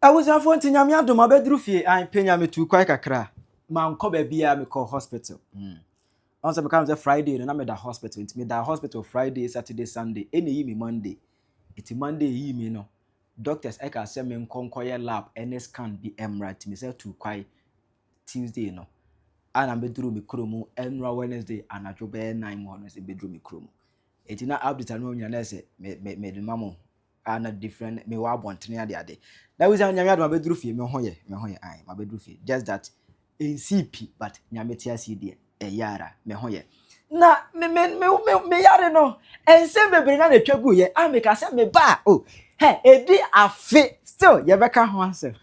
I was a phone to Yamia do my bedroom fee and Penyah me to quite a cra. Man, come a beer me call hospital. Once I becomes a Friday, and I'm at the hospital. It's me that hospital Friday, Saturday, Sunday, any me Monday. It's Monday, me no. Doctors, I can send me conquer lab, and scan be right. Me say to quite Tuesday, no. And I'm bedroom me chromo, and Wednesday, and I drop 9 mornings in bedroom me chromo. It's not update and when you say, me the mammo. And a different me wa want near the other. That was my bedroom fee, me hoye, my bedroom fee. Just that in CP, but Nyamitia CD, a yara, me hoye. Na me yare no. And send me bring a trouble ye. I make a send me ba. Oh, hey, a day a fit still. You better answer.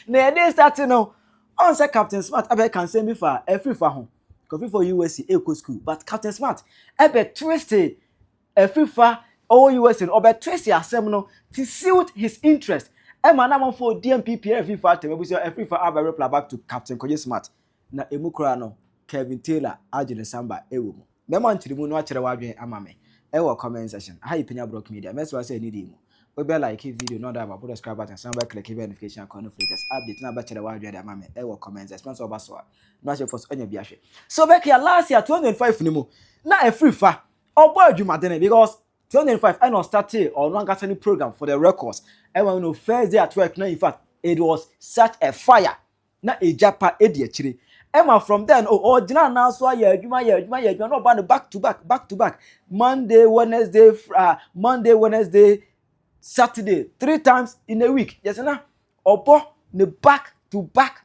Na day starting no. On say Captain Smart, I can send me for Afrifa home. Coffee for USC Eco School, but Captain Smart, I be twisted Afrifa. All US and over Tracy Asemno to suit his interest. And my number for DMPP every factor, we say every for our reply back to Captain Okatakyie Smart. Na Emukrano, Kevin Taylor, Ajin Samba, Ewu. Memon to the moon watch the wagin amame. Ewa comment section. How you Penyah Broke Media. That's why I say need him. We be like video, not about put a subscribe button, somebody click notification and latest update. Now back to the wagin amame. Ewa comment section. Sponsor Baswa. Not your first on your biash. So back here last year 2005 nimo. Na a free fa. Or boy you madene because 2005, I not started or non any program for the records. And when we first day at work, now in fact, it was such a fire. Na a japa chiri. Emma from then, dinner now so you not back to back. Monday, Wednesday, Saturday, 3 times in a week. Yes, na opo the back to back.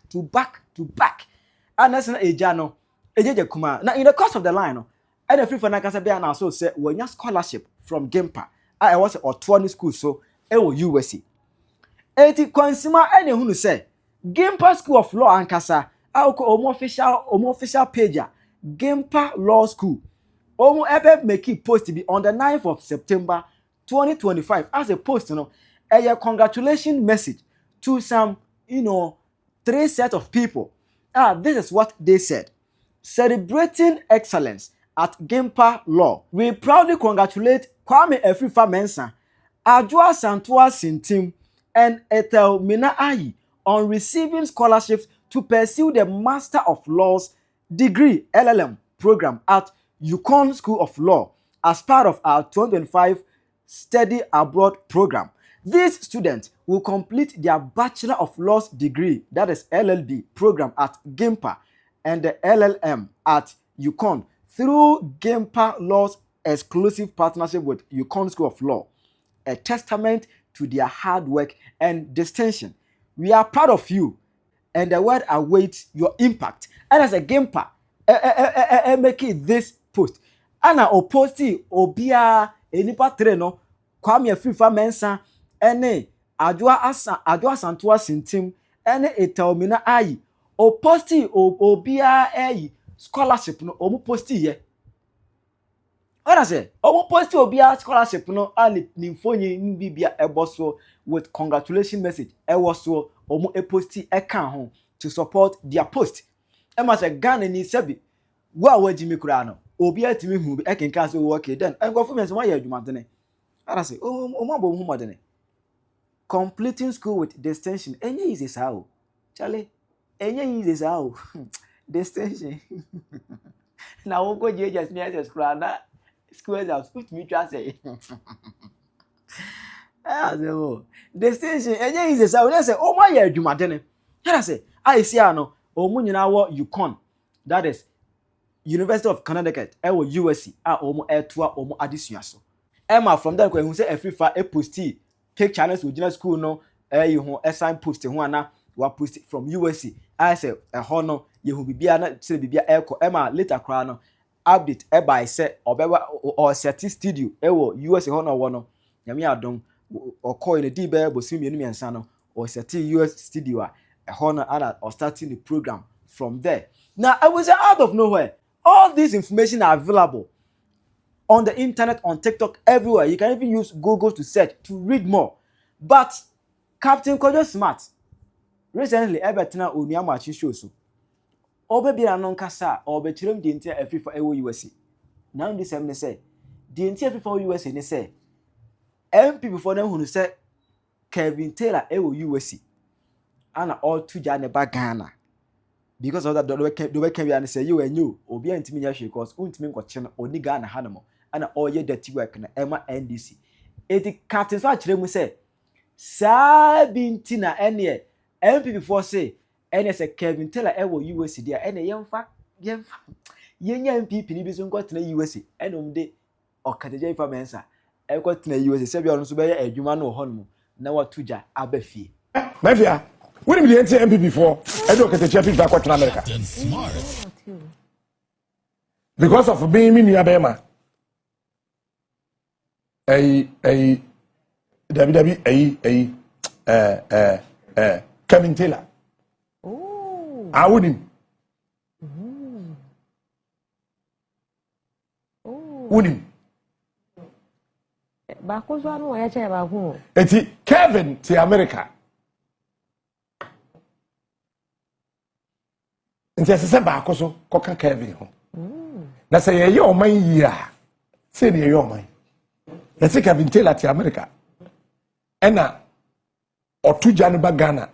And that's not a jano. Kuma. Now in the course of the line, and free for Nakasa now so say when your scholarship from GIMPA. I was at 20 school so USC. Eti consumer any who say GIMPA School of Law and Kasa. I go official page. GIMPA Law School. Omo ebe make it post to be on the 9th of September 2025 as a post, a congratulation message to some 3 set of people. This is what they said. Celebrating excellence at GIMPA Law. We proudly congratulate Kwame Afrifa Mensah, Adwoa Santua Sintim, and Ethel Mina Ayi on receiving scholarships to pursue the Master of Laws degree LLM program at Yukon School of Law as part of our 2025 Study Abroad program. These students will complete their Bachelor of Laws degree, that is LLB program at GIMPA, and the LLM at Yukon through GIMPA Law's exclusive partnership with Yukon School of Law, a testament to their hard work and distinction. We are proud of you, and the world awaits your impact. And as a GIMPA, make it this post. Ana oposti obia enipa treno Kwame Afrifa Mensah ene Adwoa Santua Sintim ene Ethel Mina Ayi oposti obia scholarship no omu posti ye. What I say? Omu posti obia scholarship no ali nimfonyi bibia eboso with congratulation message. Ewoso omu posti ekan ho to support their post. Ema say Ghana ni sebi wa wajimi kura no. Obia timi hu bi ekenka so okay then. I go for me say why you adwuma dene. What I say? Omu abo hu modene. Completing school with distinction. Enye is this how? Charlie. Enye is this how? Distinction. Now we go just me as school house put me try say. Distinction. Enye is this how? They say oh my year adwuma dene. I say I see ano omu nyina wo Yukon. That is University of Connecticut, USC, omo etua omo adesua so. Emma from there who say Afrifa posti take challenge with school no you ho assign post ho ana wa post from USC. I say ho no ye hu bibia na say bibia eko Emma later kra no update by say obewa or set studio USC ho no wo no nyame adom or call in the dibe bosim yenu miensa no or set US studio ho no ana or starting the program from there. Now I was out of nowhere. All this information are available on the internet, on TikTok, everywhere. You can even use Google to search, to read more. But Captain Okatakyie Smart recently Evertina Oniama show so. Obebi anon kasa obechirem di ntia Afrifa USA. Now this say the ntia Afrifa USA ne say MP before them who say Kevin Taylor ewo USA ana all to ja ne ba Ghana because of that the way can be and say you and you obi antimi nya hwe cause untimi nkoche no oni Ghana hanamo ana all ye dirty work na ema NDC eti captain so akire mu say saa binti na ene MPP for say ene say Kevin Taylor ewo USA dia ene yemfa yenya MPP ni bi so nkotena USA ene umde Okatakyie Afrifa mensa ekotena USA se bia ono so be ye adwuma no ho no na watuja abafie mafia woni bi enti MPP for edo Okatakyie Afrifa kwatena America because of being me nua bema Kevin Taylor. Oh. I wouldn't. Wouldn't. Eti Kevin to America. Nti ese baako so koka Kevin ho. Na say ye o man yia. Say ne ye o man. Let's Kevin Taylor to America. Ena otuja ne ba Ghana.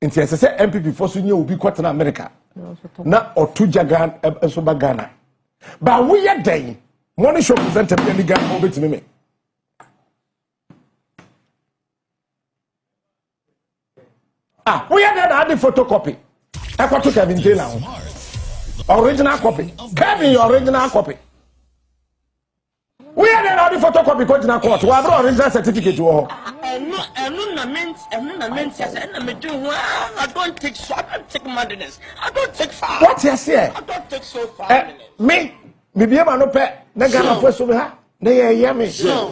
Nti ese se MPP for so nye obi kwatena America. Na otuja Ghana so ba Ghana. Ba wo ye den. Money show presenter be Ghana obetimi me. Ah, we had that photocopy. I got to Kevin Taylor. Original copy. Kevin, your original copy. We had that photocopy original copy. We have original certificate. I don't take so. I don't take madness. I don't take far. What you say? I don't take so far. Me be able no pay. Na Ghana first over ha. Na ye me.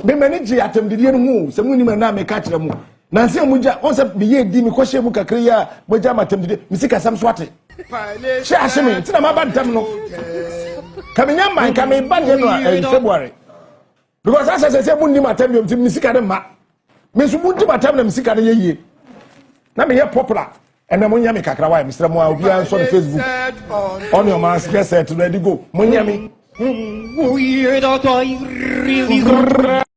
Me manage atem didie no mu. Se mu ni na me ka kire mu. Na se muja on se be ye di mi ko hye mu kakra ya moja matem didie. Mi sika sam so ate. She asheme tina ma ba ntam no. Kamenya man ka me ba je no February. Because as I say mu ni matem yom tim mi sika de ma. Me so mu di matem na mi sika de ye. Na me ye popular. And na munya me kakra wa Mr. Mo obi an so on Facebook. On your man's get ready go. Munya me.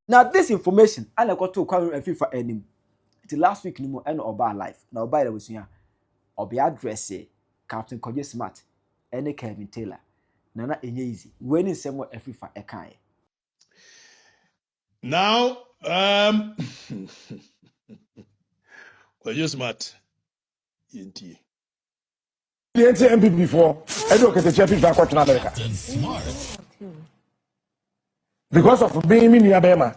Now this information I got to Okatakyie Afrifa enim. It last week ni mo and oba life. Na oba ile wesuya. Obi address Captain Koje Smart and Kevin Taylor. Nana enye easy. When is some Afrifa ekan. Now Koje Smart yenti. The MPP before edo Okatakyie Afrifa kwatena America. Because of being me nua bema.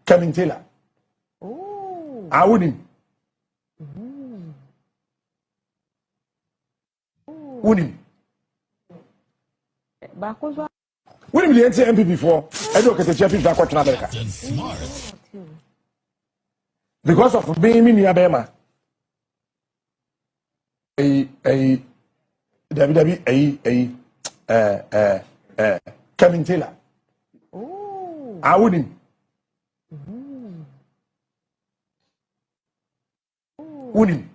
Kevin Taylor. Oh. I wouldn't. Wouldn't. Wouldn't be the MPP before edo Okatakyie Afrifa kwatena America. Because of being me nua bema. Kevin Taylor. Oh. I wouldn't. Wouldn't.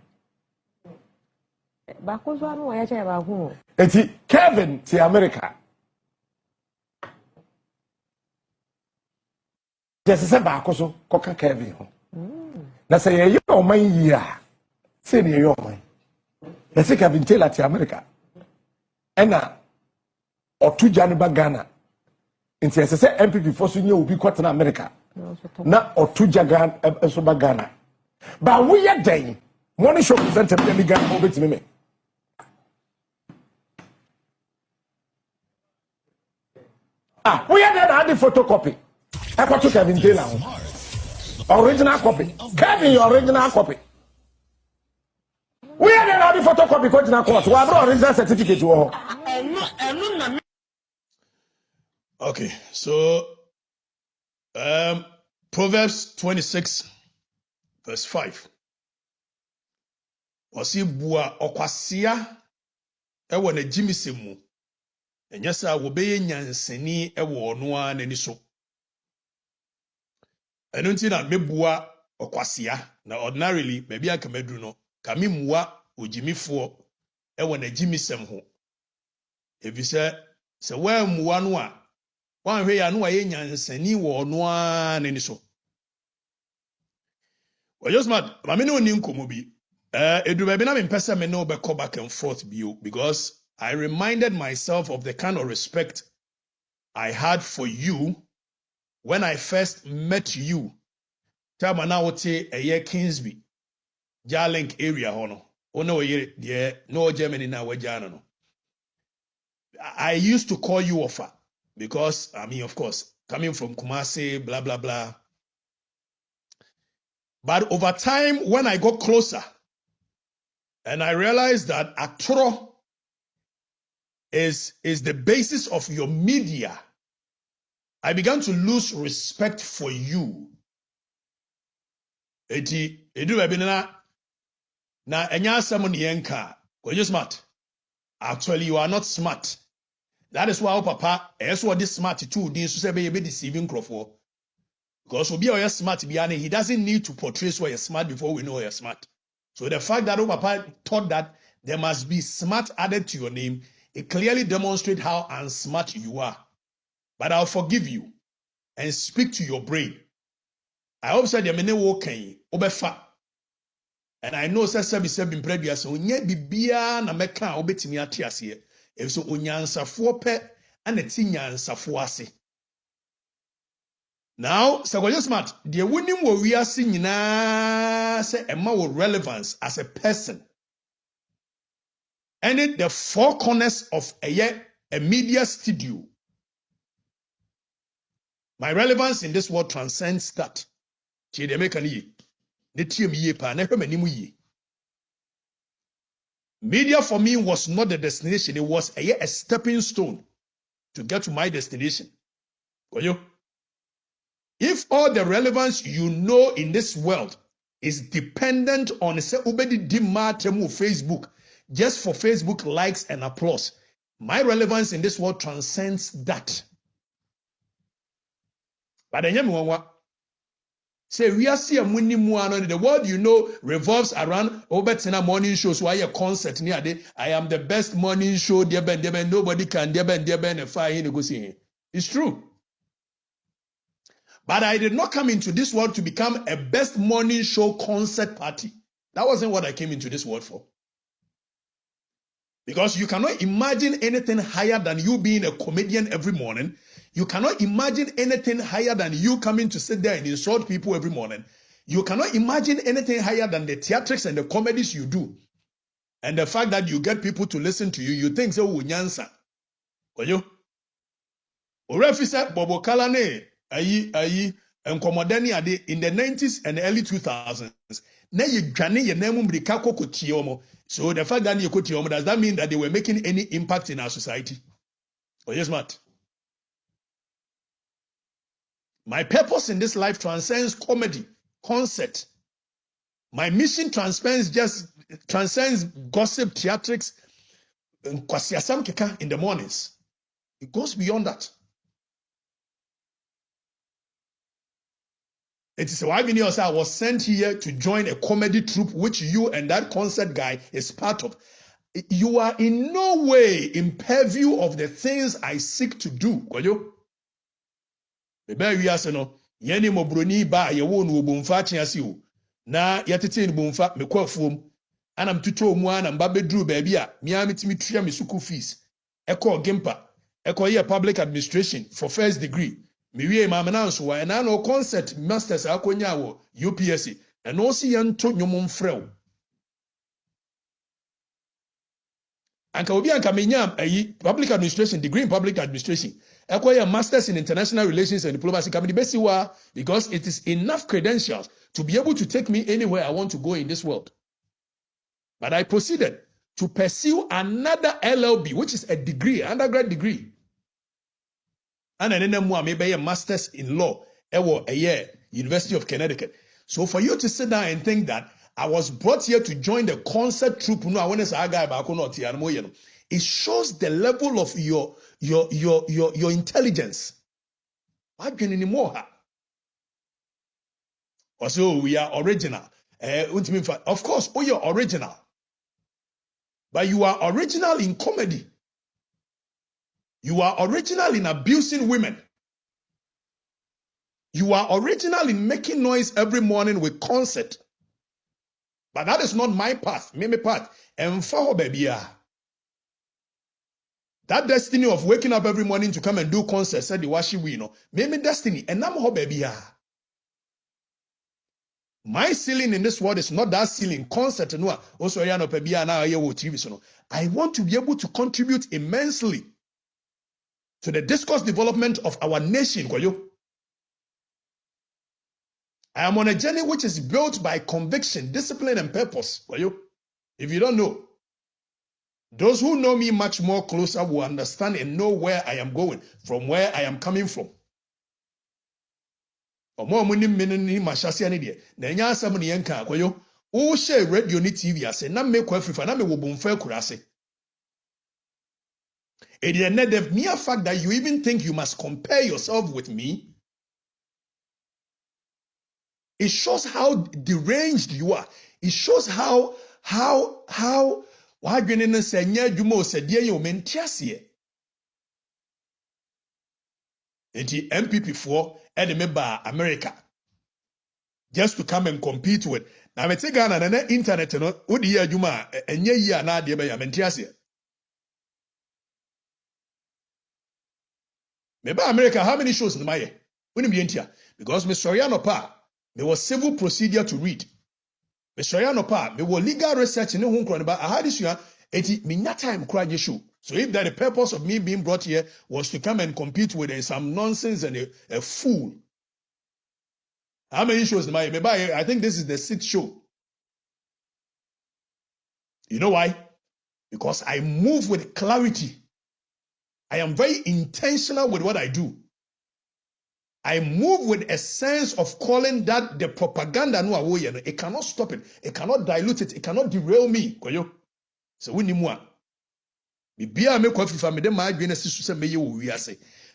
Eti Kevin to America. Just say baako so koka Kevin ho. Na say ye o man yia. Say ne ye o man. Let's Kevin Taylor to America. Ena otuja ne ba Ghana. Nti ese se MPP for so nye obi kwatena America. Na otuja Ghana so ba Ghana. Ba wo ye den. Money show presenter be Ghana obetimi me. Ah, we had that photocopy. I got to Kevin Taylor. Original copy. Kevin, your original copy. We had that photocopy original copy. We have original certificate. Okay, so Proverbs 26 verse 5. Osi bua okwasia ewo na jimisemu. Enyasa wo beye nyansani ewo ono a nani so. Eno nti na mebua okwasia na ordinarily maybe akamedru no kami mua ojimifo ewo na jimisem ho. Efise Se wa muwa no a wan hwe ya no ye nyansani wo no a ne so. Well, just mad. I mean, no nkomo bi. Edu baby na me pesa me no be call back and forth bio because I reminded myself of the kind of respect I had for you when I first met you. Time na wote eye Kingsby, Jarlink area hono. Ono ye de no Germany na wajana no. I used to call you Offa because I mean, of course, coming from Kumasi, blah blah blah. But over time, when I got closer, and I realized that Atoro is the basis of your media, I began to lose respect for you. Edu webina na enya asem ne yenka. When you smart. Actually, you are not smart. That is why papa what this smart too din so say be deceiving crofo. Because obi are smart biane, he doesn't need to portray so you're smart before we know you're smart. So the fact that papa thought that there must be smart added to your name, it clearly demonstrates how unsmart you are. But I'll forgive you and speak to your brain. I hope said your mene wo kan obefa. And I know said been previous onye bibia na meka obetimi ate ase. If so onyansafo pe and eti nyansafo ase. Now, so just smart. The winning wo wiase nyina say emma wo relevance as a person. And it the four corners of a media studio. My relevance in this world transcends that. Media for me was not the destination, it was a stepping stone to get to my destination. If all the relevance you know in this world is dependent on Facebook, just for Facebook likes and applause, my relevance in this world transcends that. But say we are seeing the world you know revolves around Obetina morning shows. Why a concert near day? I am the best morning show. Nobody can and fire negotiate. It's true. But I did not come into this world to become a best morning show concert party. That wasn't what I came into this world for. Because you cannot imagine anything higher than you being a comedian every morning. You cannot imagine anything higher than you coming to sit there and insult people every morning. You cannot imagine anything higher than the theatrics and the comedies you do. And the fact that you get people to listen to you, you think so unyansa. Oyo. Orefisa Bobo Kalane ayi enkomodani ade in the 90s and early 2000s. Na ye dwane ye nemu mrika kokotiomo. So the fact that you kokotiomo, does that mean that they were making any impact in our society? Oh yes, Matt. My purpose in this life transcends comedy, concert. My mission transcends gossip, theatrics, and kwasiasam keka in the mornings. It goes beyond that. It is why I was sent here to join a comedy troupe, which you and that concert guy is part of. You are in no way in purview of the things I seek to do. Bebe wi ase no yeni mobroni ba ye wo no obomfa achease o na yetete ni bomfa me kwafuom anam tuto mu ana mba beduru ba bia mia metimi tua me school fees eko GIMPA eko ye public administration for first degree me wie ma na nso wa na no concert masters akonya wo UPSC and no si yento nwom mfrew anka obi anka menyam ayi public administration degree in public administration acquire masters in international relations and diplomacy because it is enough credentials to be able to take me anywhere I want to go in this world. But I proceeded to pursue another LLB, which is a degree, undergrad degree. And then maybe a master's in law, a year, University of Connecticut. So for you to sit down and think that I was brought here to join the concert troupe, it shows the level of your intelligence. What can anymore? Also, we are original. Of course, you're original. But you are original in comedy. You are original in abusing women. You are original in making noise every morning with concert. But that is not my path. Me path. And for baby. That destiny of waking up every morning to come and do concerts, said the washi we know. Me destiny. And I'm ho baby. My ceiling in this world is not that ceiling. Concert no. Also, ya no baby na TV so no. I want to be able to contribute immensely to the discourse development of our nation. I am on a journey which is built by conviction, discipline, and purpose. If you don't know, those who know me much more closer will understand and know where I am going, from where I am coming from. Omo muni minini mashasi ani de. Na nya asam ne yenka akoyo. Wo share radio ni TV ase na me kwa Afrifa na me wo bomfa kurase. It is a mere fact that you even think you must compare yourself with me. It shows how deranged you are. It shows how wadwene se nya adwuma osadie ye o mentiase. Enti MPP for me America just to come and compete with. Na me Ghana na internet no odi ye adwuma enye yi ana de be ya mentiase. Me ba America, how many shows in my year? Because Mr. Soriano Pa, there was civil procedure to read. Mr. Soriano Pa, there was legal research in the home but I had this year, me time crying show. So if that the purpose of me being brought here was to come and compete with some nonsense and a fool. How many shows in my year? I think this is the 6th show. You know why? Because I move with clarity. I am very intentional with what I do. I move with a sense of calling that the propaganda no awoye no. It cannot stop it. It cannot dilute it. It cannot derail me. So we need more.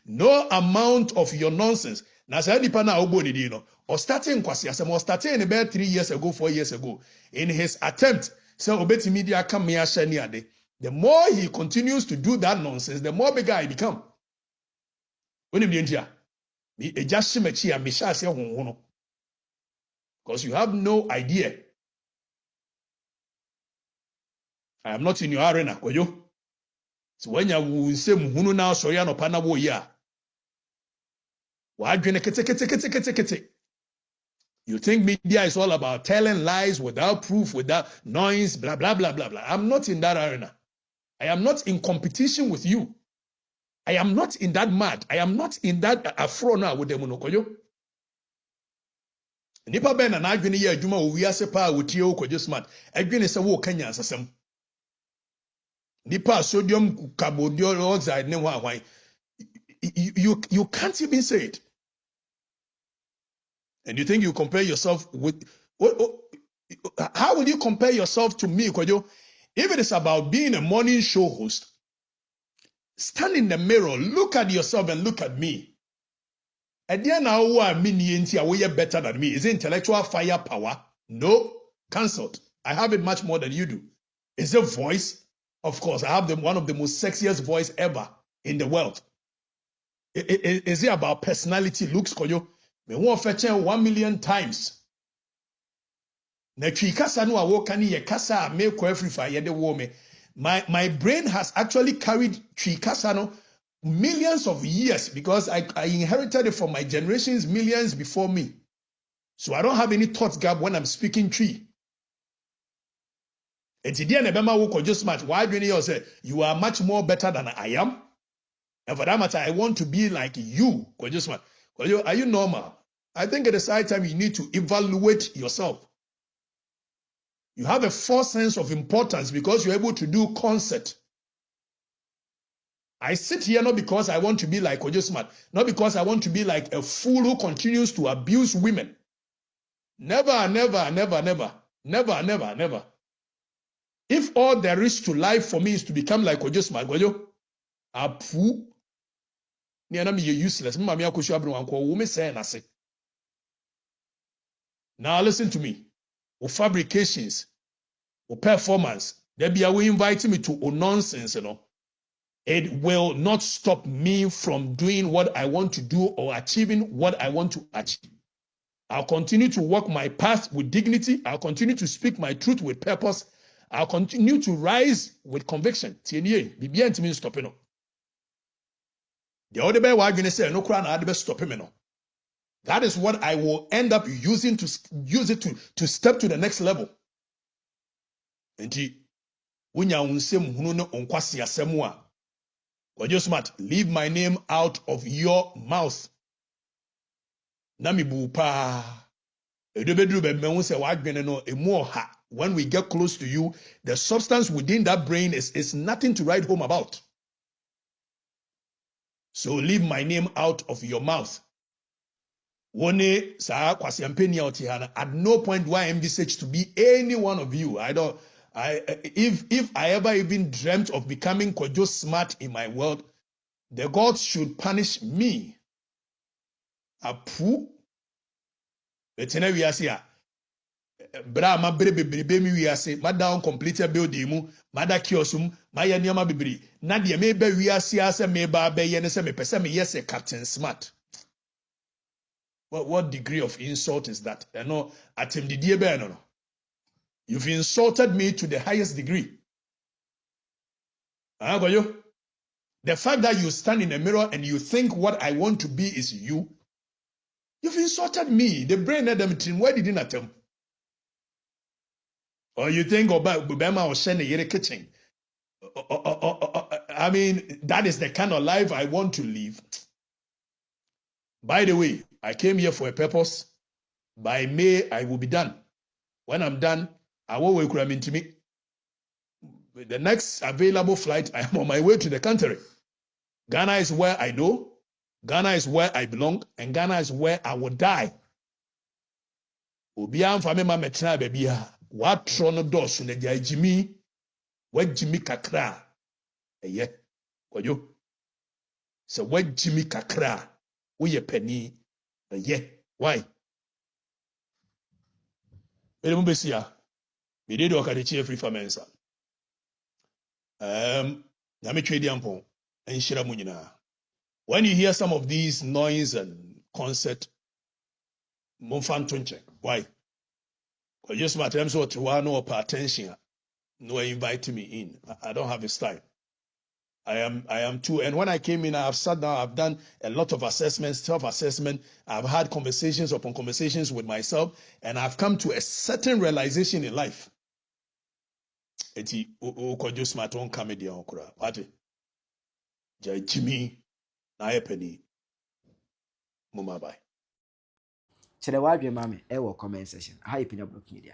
No amount of your nonsense. Now say nipa na obo ni no. Or starting kwasi asem or starting about 3 years ago, 4 years ago, in his attempt, say obeti media come me ahye ni ade. The more he continues to do that nonsense, the more bigger I become. Because you have no idea. I am not in your arena. So when you say muhunu now Soriano Panawo ya. You think media is all about telling lies without proof, without noise, blah blah blah blah blah. I'm not in that arena. I am not in competition with you. I am not in that mad. I am not in that afro now with them unokoyo. Nipa ben na adwene ye adwuma owiase pa wotie okoje smart. Adwene se wo kanya asasem. Nipa sodium carbonium oxide ne ho ahwan. You can't even say it. And you think you compare yourself with how will you compare yourself to me, Kojo? If it is about being a morning show host, stand in the mirror, look at yourself and look at me. And then now you're better than me. Is it intellectual firepower? No, cancelled. I have it much more than you do. Is it voice? Of course, I have one of the most sexiest voice ever in the world. Is it about personality, looks, Koyo? Me won't fetch 1 million times. My brain has actually carried Trikasano millions of years because I inherited it from my generations, millions before me. So I don't have any thought gap when I'm speaking tree. And today, just much. Why do you say you are much more better than I am? And for that matter, I want to be like you. Are you normal? I think at the same time you need to evaluate yourself. You have a false sense of importance because you're able to do concert. I sit here not because I want to be like Ojo Smart, not because I want to be like a fool who continues to abuse women. Never, never, never, never, never, never, never. If all there is to life for me is to become like Ojo Smart, Ojo, apu, ni anami ye useless. Mama ya kushu abru wanko wume say na se. Now listen to me. Or fabrications, or performance. They be invite me to nonsense, you know. it will not stop me from doing what I want to do or achieving what I want to achieve. I'll continue to walk my path with dignity. I'll continue to speak my truth with purpose. I'll continue to rise with conviction. Bibi means stopping no. The other way why you say no crown I stopping no. That is what I will end up using to use it to step to the next level. Enti unya unsem hunu no onkwasi asemu a. Ojo smart, leave my name out of your mouth. Nami bu pa. Edobedru be mehu se wadwene no emu oha. When we get close to you, the substance within that brain is nothing to write home about. So leave my name out of your mouth. Wone sa kwasi Penyah otihana. At no point do I envisage to be any one of you. If I ever even dreamt of becoming Kojo smart in my world, the gods should punish me. Apu. Betene we asia. Bra ma bebrebe mi wiase ma down completed building mu ma da kiosum ma ye nioma bebre na de me ba wiase ase me ba be ye ne se me pese me yes Captain Smart. What degree of insult is that? No atemdidie be no. You've insulted me to the highest degree. The fact that you stand in a mirror and you think what I want to be is you, you've insulted me. The brain had them why didn't attempt? Or you think about Bubema or Shane in the kitchen. I mean, that is the kind of life I want to live. By the way, I came here for a purpose. By May, I will be done. When I'm done, I will wake up into me. The next available flight, I am on my way to the country. Ghana is where I know. Ghana is where I belong. And Ghana is where I will die. Obiam fame ma metra babia. What trono dos na dia Jimmy. What Jimmy kakra. Eye. Kojo. So what Jimmy kakra. We ye penny. Eye. Why? Ele mo besia. Me dey do Okatakyie Afrifa mensa. Nyame twedi ampon. Enhira mu nyina. When you hear some of these noise and concert, momfan tonche. Why? Because just my time so to one or pay attention. No invite me in. I don't have this time. I am too. And when I came in, I've sat down, I've done a lot of assessments, self-assessment. I've had conversations upon conversations with myself, and I've come to a certain realization in life. Eti Kojo smart on comedy okura. What? Jai Jimmy na penny. Mama bye. Kyerɛ wadwe ma me ɛwɔ comment section. Ha yɛ Penyah block media.